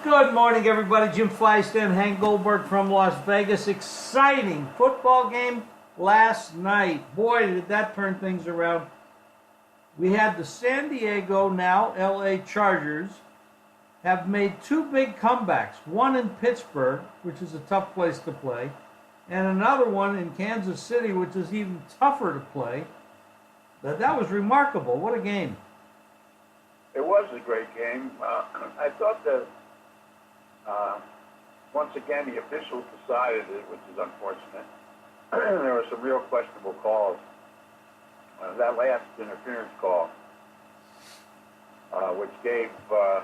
Good morning, everybody. Jim Feist and Hank Goldberg from Las Vegas. Exciting football game last night. Boy, did that turn things around. We had the San Diego, now LA Chargers, have made two big comebacks. One in Pittsburgh, which is a tough place to play, and another one in Kansas City, which is even tougher to play. But that was remarkable. What a game. It was a great game. I thought that once again the officials decided it, which is unfortunate. There were some real questionable calls. That last interference call, which gave the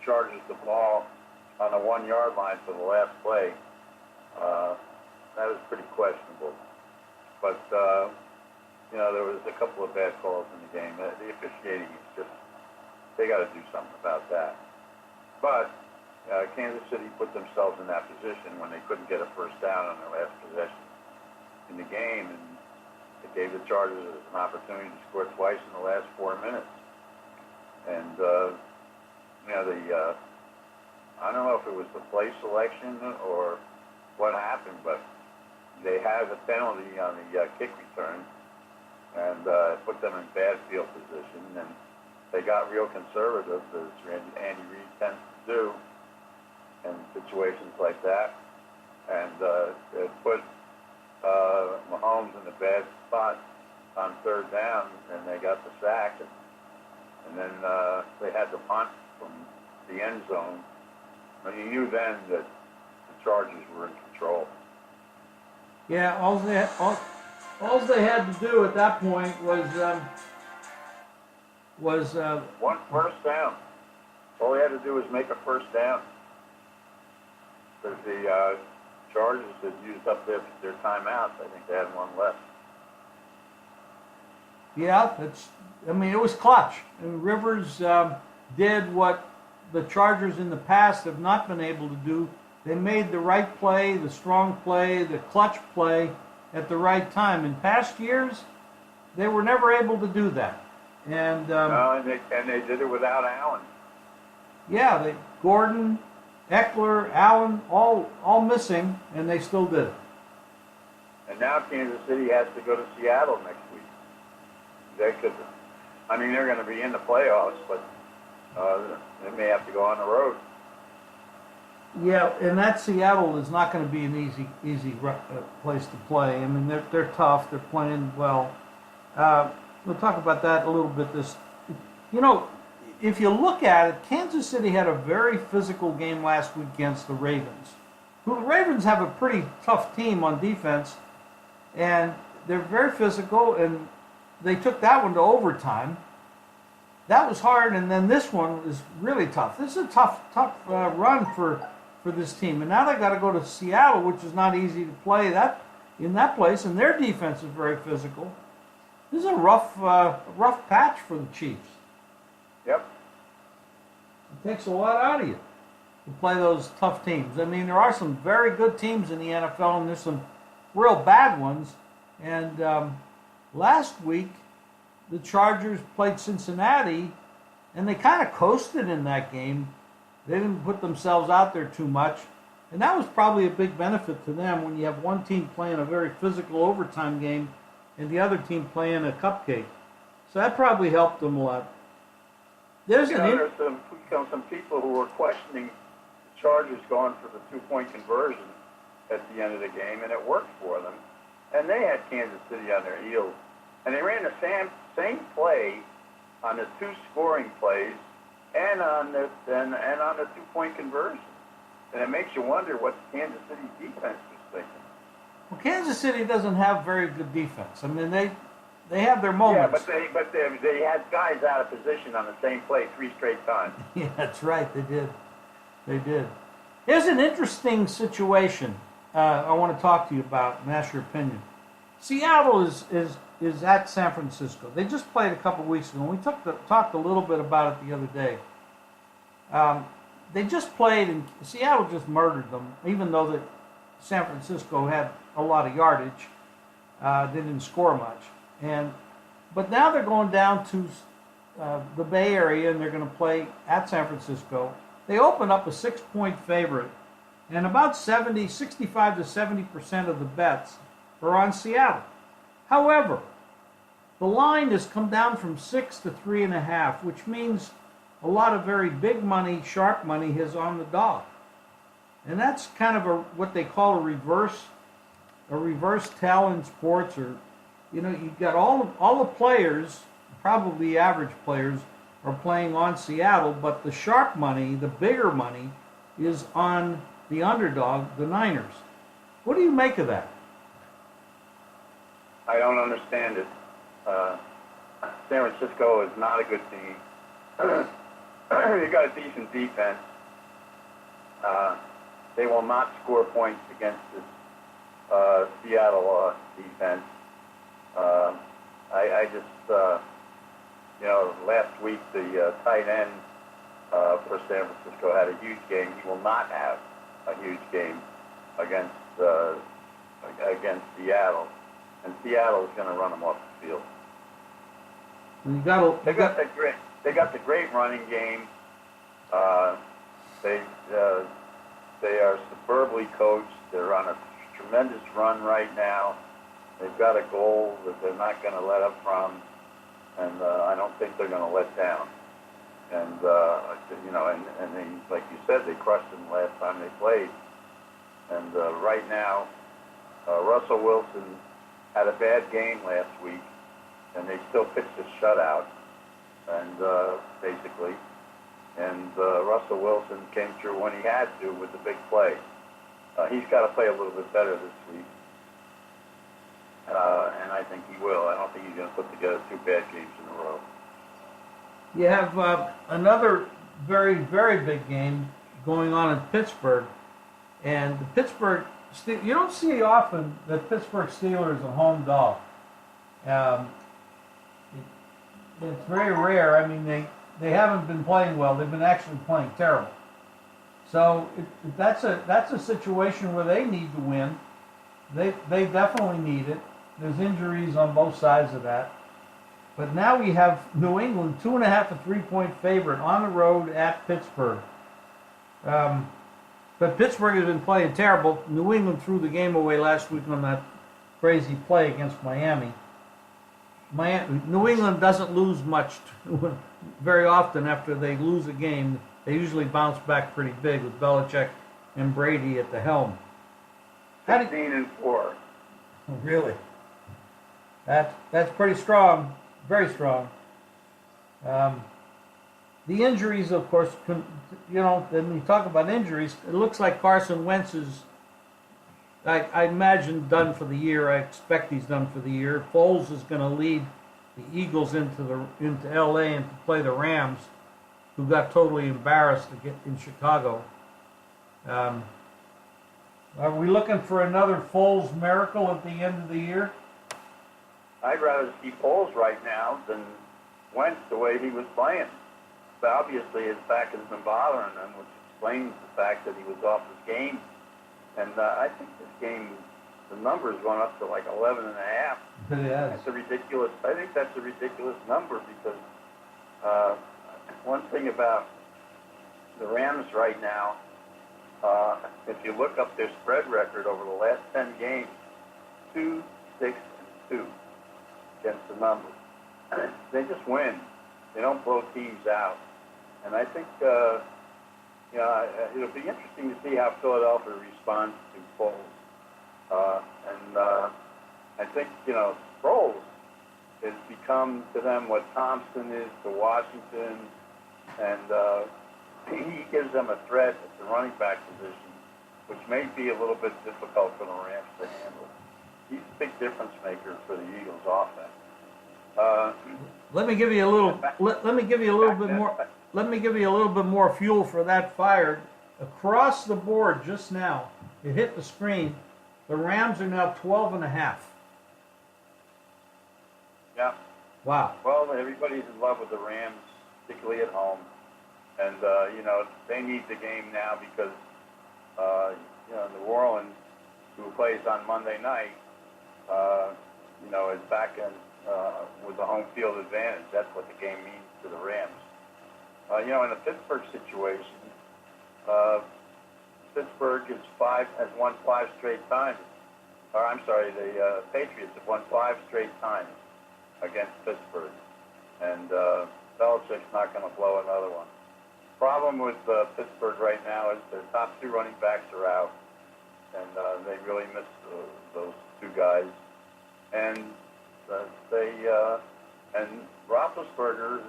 Chargers the ball on the 1 yard line for the last play, that was pretty questionable. But there was a couple of bad calls in the game. The officiating is just, they got to do something about that. But Kansas City put themselves in that position when they couldn't get a first down on their last possession in the game, and it gave the Chargers an opportunity to score twice in the last 4 minutes. And I don't know if it was the play selection or what happened, but they had a penalty on the kick return, and put them in bad field position, and they got real conservative, as Andy Reid tends to do in situations like that, and it put Mahomes in a bad spot on third down, and they got the sack, and then they had the punt from the end zone. But you knew then that the Chargers were in control. Yeah, all they had to do at that point was one first down. All they had to do was make a first down. Because the Chargers had used up their timeouts. I think they had one left. Yeah, it was clutch. And Rivers did what the Chargers in the past have not been able to do. They made the right play, the strong play, the clutch play at the right time. In past years, they were never able to do that. And they did it without Allen. Yeah, Gordon, Eckler, Allen, all missing, and they still did it. And now Kansas City has to go to Seattle next week. They're going to be in the playoffs, but they may have to go on the road. Yeah, and that Seattle is not going to be an easy place to play. I mean, they're tough. They're playing well. We'll talk about that a little bit. If you look at it, Kansas City had a very physical game last week against the Ravens. The Ravens have a pretty tough team on defense, and they're very physical, and they took that one to overtime. That was hard, and then this one is really tough. This is a tough run for this team, and now they got to go to Seattle, which is not easy to play in that place, and their defense is very physical. This is a rough patch for the Chiefs. Yep. It takes a lot out of you to play those tough teams. I mean, there are some very good teams in the NFL, and there's some real bad ones. And last week, the Chargers played Cincinnati, and they kind of coasted in that game. They didn't put themselves out there too much. And that was probably a big benefit to them when you have one team playing a very physical overtime game and the other team playing a cupcake. So that probably helped them a lot. There's some people who were questioning the Chargers going for the two-point conversion at the end of the game, and it worked for them. And they had Kansas City on their heels. And they ran the same play on the two scoring plays and on the two-point conversion. And it makes you wonder what Kansas City defense was thinking. Well, Kansas City doesn't have very good defense. I mean, they have their moments. Yeah, but they had guys out of position on the same play 3 straight times. Yeah, that's right. They did. Here's an interesting situation I want to talk to you about and ask your opinion. Seattle is at San Francisco. They just played a couple weeks ago, and we talked a little bit about it the other day. They just played, and Seattle just murdered them, even though that San Francisco had a lot of yardage. They didn't score much. But now they're going down to the Bay Area, and they're going to play at San Francisco. They open up a 6-point favorite, and about 65 to 70% of the bets are on Seattle. However, the line has come down from 6 to 3.5, which means a lot of very big money, sharp money, is on the dog. And that's kind of what they call a reverse tell in sports, or you've got all the players, probably average players, are playing on Seattle, but the sharp money, the bigger money, is on the underdog, the Niners. What do you make of that? I don't understand it. San Francisco is not a good team. They got a decent defense. They will not score points against this Seattle defense. I just, last week the tight end for San Francisco had a huge game. He will not have a huge game against Seattle, and Seattle is going to run them off the field. They got the great running game. They are superbly coached. They're on a tremendous run right now. They've got a goal that they're not going to let up from, and I don't think they're going to let down. And and they, like you said, they crushed them last time they played. And right now, Russell Wilson had a bad game last week, and they still pitched a shutout, and basically. And Russell Wilson came through when he had to with the big play. He's got to play a little bit better this week, and I think he will. I don't think he's going to put together 2 bad games in a row. You have another very, very big game going on in Pittsburgh, and the Pittsburgh. You don't see often that Pittsburgh Steelers is a home dog. It's very rare. I mean, they haven't been playing well. They've been actually playing terrible. So that's a situation where they need to win. They definitely need it. There's injuries on both sides of that. But now we have New England 2.5 to 3-point favorite on the road at Pittsburgh. But Pittsburgh has been playing terrible. New England threw the game away last week on that crazy play against Miami. New England doesn't lose much very often after they lose a game. They usually bounce back pretty big with Belichick and Brady at the helm. 16-4. Oh, really? That's pretty strong, very strong. The injuries, of course, when you talk about injuries, it looks like Carson Wentz is, I imagine, done for the year. I expect he's done for the year. Foles is going to lead the Eagles into L.A. and to play the Rams, who got totally embarrassed to get in Chicago. Are we looking for another Foles miracle at the end of the year? I'd rather see Foles right now than Wentz the way he was playing. But obviously his back has been bothering him, which explains the fact that he was off his game. And I think this game, the number's gone up to like 11.5. That's a ridiculous. I think that's a ridiculous number because one thing about the Rams right now, if you look up their spread record over the last 10 games, 2, 6, and 2 against the number. They just win. They don't blow teams out. And I think it'll be interesting to see how Philadelphia responds to Foles. I think, Sproles has become to them what Thompson is to Washington, and he gives them a threat at the running back position, which may be a little bit difficult for the Rams to handle. He's a big difference maker for the Eagles' offense. Let me give you a little. Let me give you a little bit more. Let me give you a little bit more fuel for that fire. Across the board just now, it hit the screen. The Rams are now 12.5. Yeah. Wow. Well, everybody's in love with the Rams, particularly at home, and they need the game now because New Orleans, who plays on Monday night, is back in with the home field advantage. That's what the game means to the Rams. In the Pittsburgh situation, Pittsburgh has won 5 straight times. Or I'm sorry, the Patriots have won 5 straight times against Pittsburgh, and Belichick's not going to blow another one. Problem with Pittsburgh right now is their top 2 running backs are out, and they really miss those 2 guys. And and Roethlisberger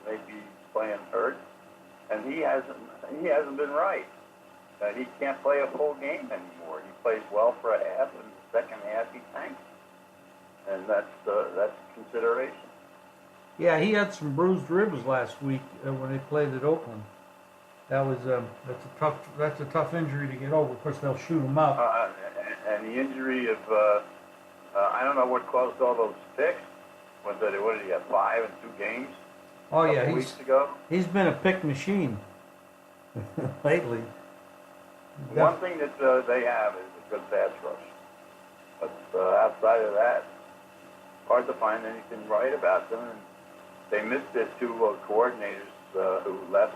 may be playing hurt, and he hasn't been right. He can't play a full game anymore. He plays well for a half, and the second half he tanks, and that's consideration. Yeah, he had some bruised ribs last week when they played at Oakland. That was that's a tough injury to get over. Of course, they'll shoot him up. And the injury of I don't know what caused all those picks. What did he have, 5 in 2 games? Oh yeah, weeks ago. He's been a pick machine lately. One thing that they have is a good pass rush, but outside of that, hard to find anything right about them. And they missed their 2 coordinators who left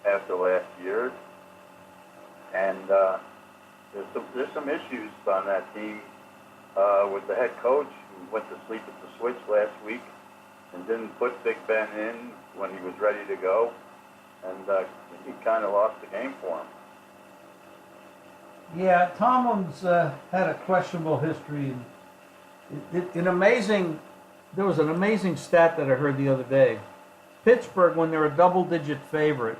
after last year, and there's some issues on that team with the head coach who went to sleep at the switch last week and didn't put Big Ben in when he was ready to go, and he kind of lost the game for him. Yeah, Tomlin's had a questionable history. There was an amazing stat that I heard the other day. Pittsburgh, when they're a double-digit favorite,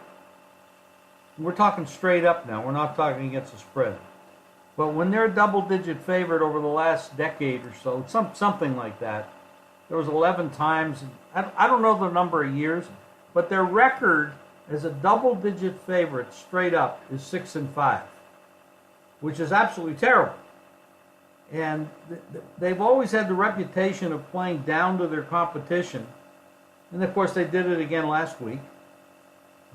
we're talking straight up now, we're not talking against the spread, but when they're a double-digit favorite over the last decade or so, something like that, there was 11 times, I don't know the number of years, but their record as a double-digit favorite straight up is 6-5. Which is absolutely terrible. And they've always had the reputation of playing down to their competition. And of course, they did it again last week.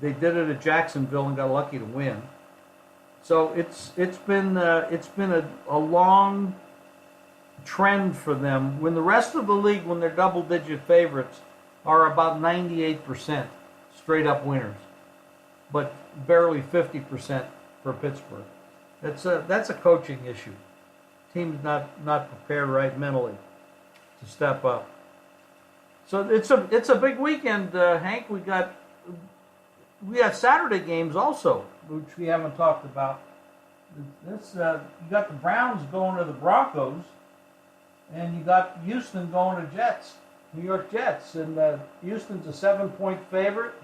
They did it at Jacksonville and got lucky to win. So it's been a long trend for them. When the rest of the league, when they're double-digit favorites, are about 98% straight up winners, but barely 50% for Pittsburgh. That's a coaching issue. Team's not prepared right mentally to step up. So it's a big weekend, Hank. We got Saturday games also, which we haven't talked about. You got the Browns going to the Broncos, and you got Houston going to Jets, New York Jets, and Houston's a 7-point favorite,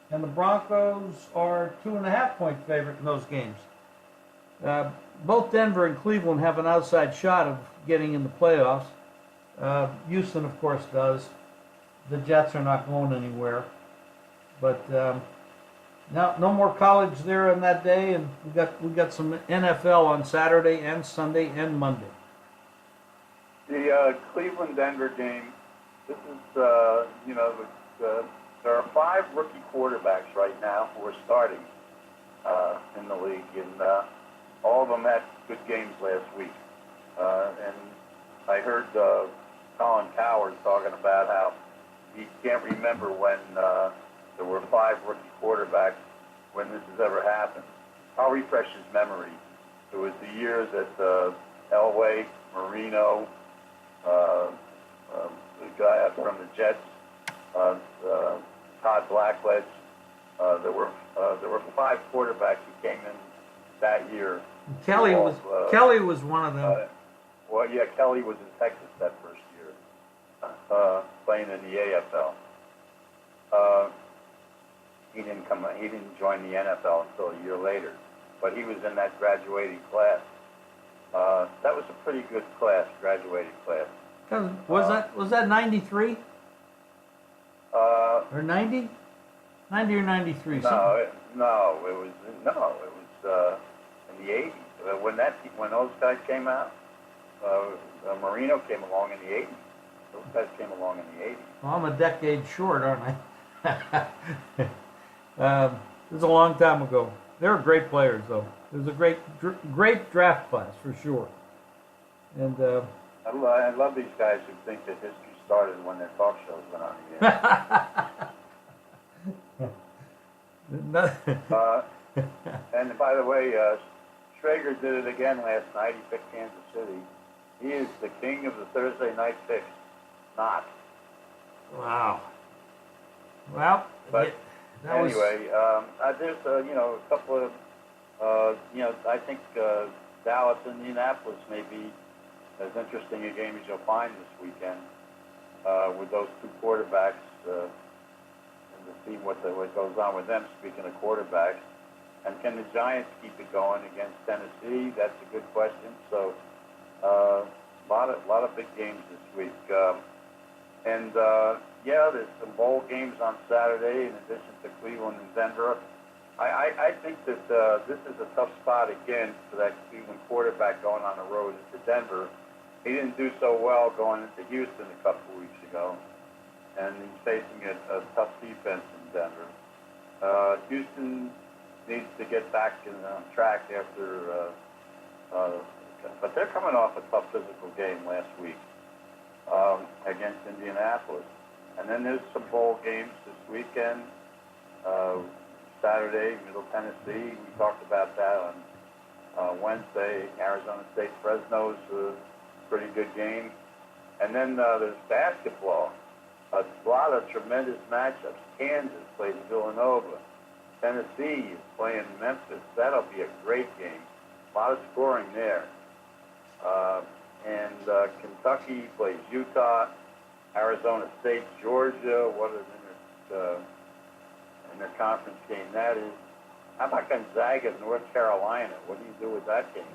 and the Broncos are 2.5-point favorite in those games. Both Denver and Cleveland have an outside shot of getting in the playoffs. Houston, of course, does. The Jets are not going anywhere. But now, no more college there on that day, and we got some NFL on Saturday and Sunday and Monday. The Cleveland-Denver game. This is there are 5 rookie quarterbacks right now who are starting in the league, and all of them had good games last week. And I heard Colin Cowherd talking about how he can't remember when there were 5 rookie quarterbacks when this has ever happened. I'll refresh his memory. It was the years that Elway, Marino, the guy from the Jets, Todd Blackledge. There were 5 quarterbacks who came in that year. Kelly was one of them. Well, yeah, Kelly was in Texas that first year, playing in the AFL. He didn't join the NFL until a year later, but he was in that graduating class. That was a pretty good class, graduating class. Was that 93? Or 90? 90 or 93? No, it was in the 80s. When those guys came out, Marino came along in the 80s. Those guys came along in the 80s. Well, I'm a decade short, aren't I? It was a long time ago. They were great players, though. It was a great draft class, for sure. And I love these guys who think that history started when their talk shows went on the air. And by the way, Schrager did it again last night. He picked Kansas City. He is the king of the Thursday night picks. Not. Wow. Well, But that was... anyway, there's a couple of I think Dallas, Indianapolis may be as interesting a game as you'll find this weekend with those two quarterbacks and to see what goes on with them. Speaking of quarterbacks, and can the Giants keep it going against Tennessee? That's a good question. So a lot of big games this week. There's some bowl games on Saturday in addition to Cleveland and Denver. I think that this is a tough spot again for that Cleveland quarterback going on the road into Denver. He didn't do so well going into Houston a couple of weeks ago, and he's facing a tough defense in Denver. Houston needs to get back on track after, but they're coming off a tough physical game last week against Indianapolis. And then there's some bowl games this weekend. Saturday, Middle Tennessee. We talked about that on Wednesday. Arizona State Fresno's a pretty good game. And then there's basketball. A lot of tremendous matchups. Kansas plays Villanova. Tennessee is playing Memphis. That'll be a great game. A lot of scoring there. And Kentucky plays Utah. Arizona State, Georgia. What are in their conference game that is? How about Gonzaga, North Carolina? What do you do with that game?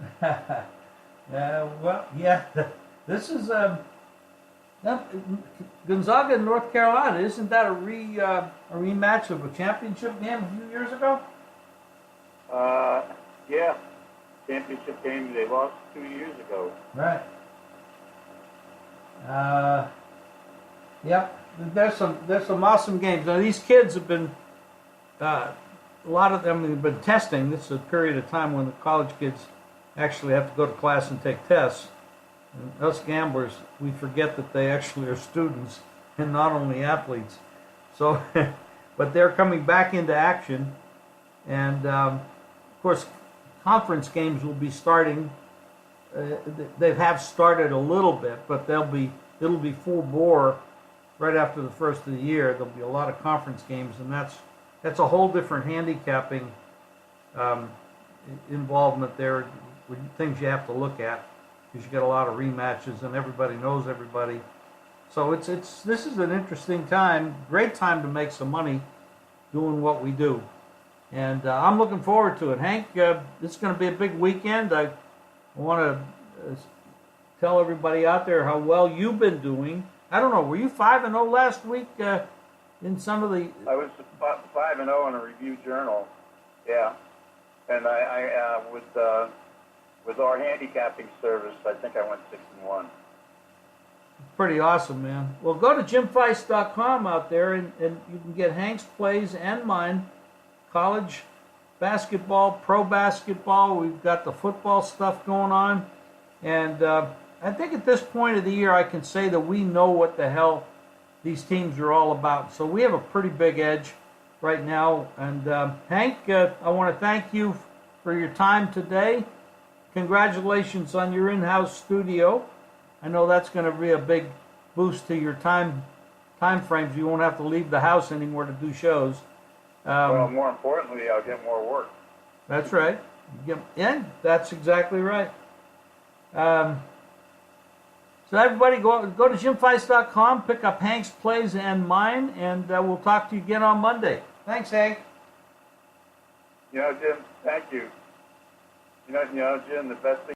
This is Gonzaga and North Carolina. Isn't that a rematch of a championship game a few years ago? Yeah, championship game they lost 2 years ago. Right. Yep. There's some awesome games. Now these kids have been. A lot of them have been testing. This is a period of time when the college kids actually have to go to class and take tests. And us gamblers, we forget that they actually are students and not only athletes. So, but they're coming back into action. And, of course, conference games will be starting. They have started a little bit, but it'll be full bore right after the first of the year. There'll be a lot of conference games, and that's a whole different handicapping involvement there, with things you have to look at, because you get a lot of rematches and everybody knows everybody. So this is an interesting time, great time to make some money doing what we do. And I'm looking forward to it. Hank, it's going to be a big weekend. I want to tell everybody out there how well you've been doing. I don't know, were you 5-0 last week? In some of the... I was 5-0 in a review journal, yeah. And I with our handicapping service, I think I went 6-1. Pretty awesome, man. Well, go to JimFeist.com out there, and you can get Hank's plays and mine. College basketball, pro basketball. We've got the football stuff going on. And I think at this point of the year, I can say that we know what the hell these teams are all about. So we have a pretty big edge right now. And Hank, I want to thank you for your time today. Congratulations on your in-house studio. I know that's going to be a big boost to your time frames. You won't have to leave the house anymore to do shows. Well, more importantly, I'll get more work. That's right. Yeah, that's exactly right. So everybody go to JimFeist.com, pick up Hank's plays and mine, and we'll talk to you again on Monday. Thanks, Hank. Jim, thank you. Jim, the best thing